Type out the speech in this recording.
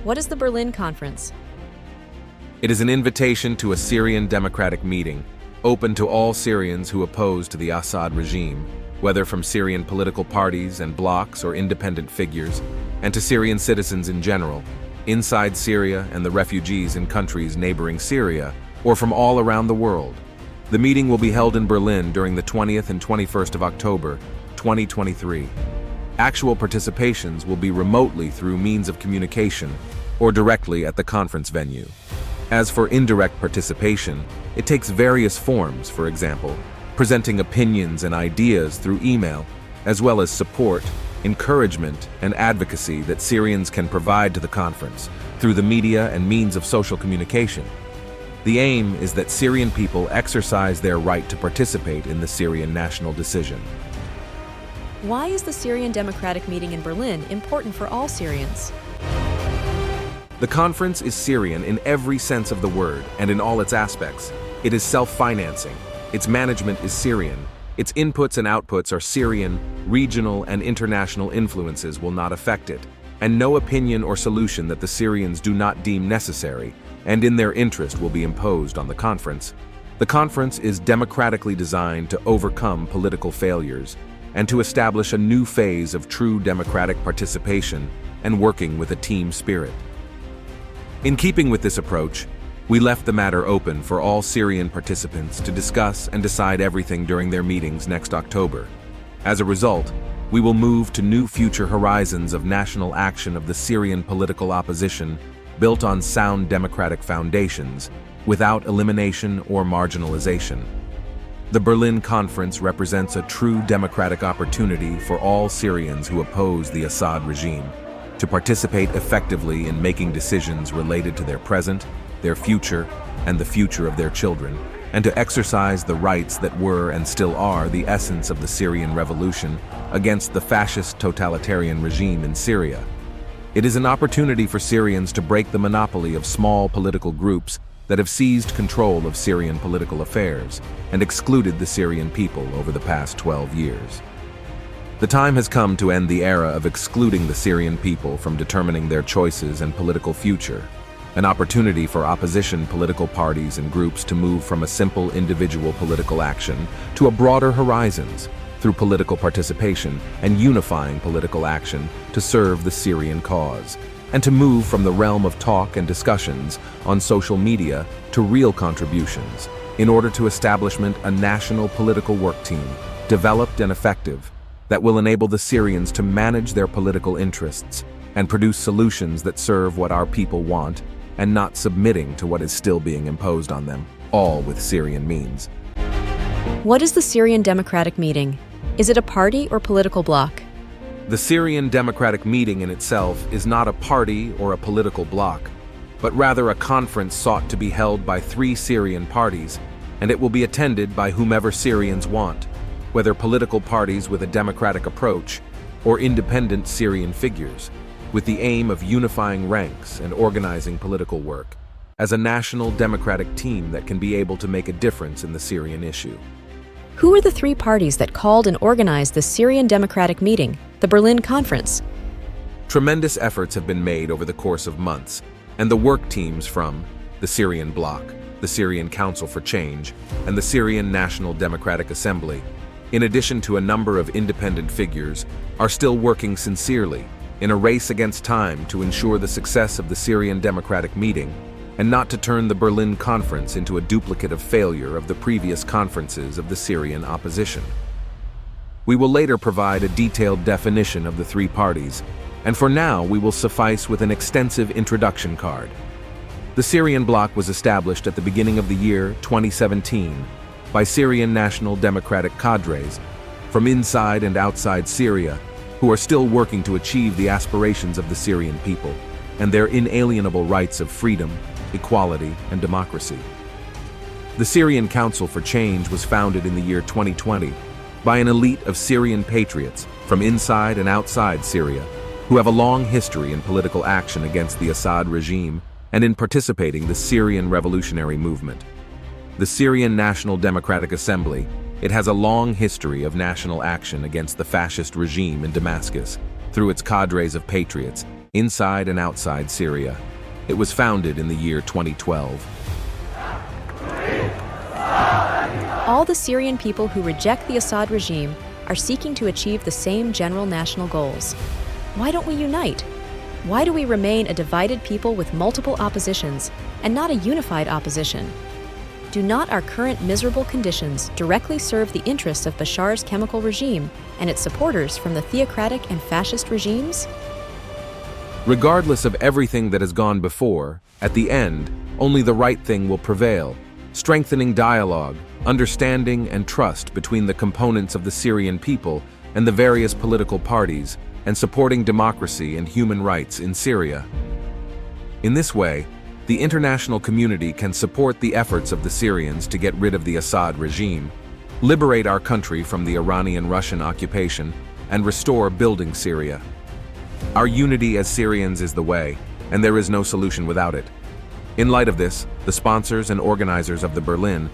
What is the Berlin Conference? It is an invitation to a Syrian Democratic Meeting, open to all Syrians who oppose to the Assad regime, whether from Syrian political parties and blocs or independent figures, and to Syrian citizens in general, inside Syria and the refugees in countries neighboring Syria, or from all around the world. The meeting will be held in Berlin during the 20th and 21st of October, 2023. Actual participations will be remotely through means of communication or directly at the conference venue. As for indirect participation, it takes various forms, for example, presenting opinions and ideas through email, as well as support, encouragement, and advocacy that Syrians can provide to the conference through the media and means of social communication. The aim is that Syrian people exercise their right to participate in the Syrian national decision. Why is the Syrian Democratic Meeting in Berlin important for all Syrians? The conference is Syrian in every sense of the word and in all its aspects. It is self-financing. Its management is Syrian. Its inputs and outputs are Syrian. Regional and international influences will not affect it, and no opinion or solution that the Syrians do not deem necessary and in their interest will be imposed on the conference. The conference is democratically designed to overcome political failures and to establish a new phase of true democratic participation and working with a team spirit. In keeping with this approach, we left the matter open for all Syrian participants to discuss and decide everything during their meetings next October. As a result, we will move to new future horizons of national action of the Syrian political opposition built on sound democratic foundations, without elimination or marginalization. The Berlin Conference represents a true democratic opportunity for all Syrians who oppose the Assad regime to participate effectively in making decisions related to their present, their future, and the future of their children, and to exercise the rights that were and still are the essence of the Syrian revolution against the fascist totalitarian regime in Syria. It is an opportunity for Syrians to break the monopoly of small political groups that have seized control of Syrian political affairs and excluded the Syrian people over the past 12 years. The time has come to end the era of excluding the Syrian people from determining their choices and political future, an opportunity for opposition political parties and groups to move from a simple individual political action to a broader horizons through political participation and unifying political action to serve the Syrian cause, and to move from the realm of talk and discussions on social media to real contributions in order to establishment a national political work team, developed and effective, that will enable the Syrians to manage their political interests and produce solutions that serve what our people want and not submitting to what is still being imposed on them, all with Syrian means. What is the Syrian Democratic Meeting? Is it a party or political bloc? The Syrian Democratic Meeting in itself is not a party or a political bloc, but rather a conference sought to be held by 3 Syrian parties, and it will be attended by whomever Syrians want, whether political parties with a democratic approach or independent Syrian figures, with the aim of unifying ranks and organizing political work as a national democratic team that can be able to make a difference in the Syrian issue. Who are the 3 parties that called and organized the Syrian Democratic Meeting, the Berlin Conference? Tremendous efforts have been made over the course of months, and the work teams from the Syrian bloc, the Syrian Council for Change, and the Syrian National Democratic Assembly, in addition to a number of independent figures, are still working sincerely in a race against time to ensure the success of the Syrian Democratic Meeting and not to turn the Berlin Conference into a duplicative failure of the previous conferences of the Syrian opposition. We will later provide a detailed definition of the 3 parties, and for now we will suffice with an extensive introduction card. The Syrian bloc was established at the beginning of the year 2017 by Syrian National Democratic cadres from inside and outside Syria who are still working to achieve the aspirations of the Syrian people and their inalienable rights of freedom, equality, and democracy. The Syrian Council for Change was founded in the year 2020 by an elite of Syrian patriots from inside and outside Syria who have a long history in political action against the Assad regime and in participating in the Syrian revolutionary movement. The Syrian National Democratic Assembly, it has a long history of national action against the fascist regime in Damascus through its cadres of patriots, inside and outside Syria. It was founded in the year 2012. All the Syrian people who reject the Assad regime are seeking to achieve the same general national goals. Why don't we unite? Why do we remain a divided people with multiple oppositions and not a unified opposition? Do not our current miserable conditions directly serve the interests of Bashar's chemical regime and its supporters from the theocratic and fascist regimes? Regardless of everything that has gone before, at the end, only the right thing will prevail, strengthening dialogue, understanding and trust between the components of the Syrian people and the various political parties, and supporting democracy and human rights in Syria. In this way, the international community can support the efforts of the Syrians to get rid of the Assad regime, liberate our country from the Iranian-Russian occupation, and restore building Syria. Our unity as Syrians is the way, and there is no solution without it. In light of this, the sponsors and organizers of the Berlin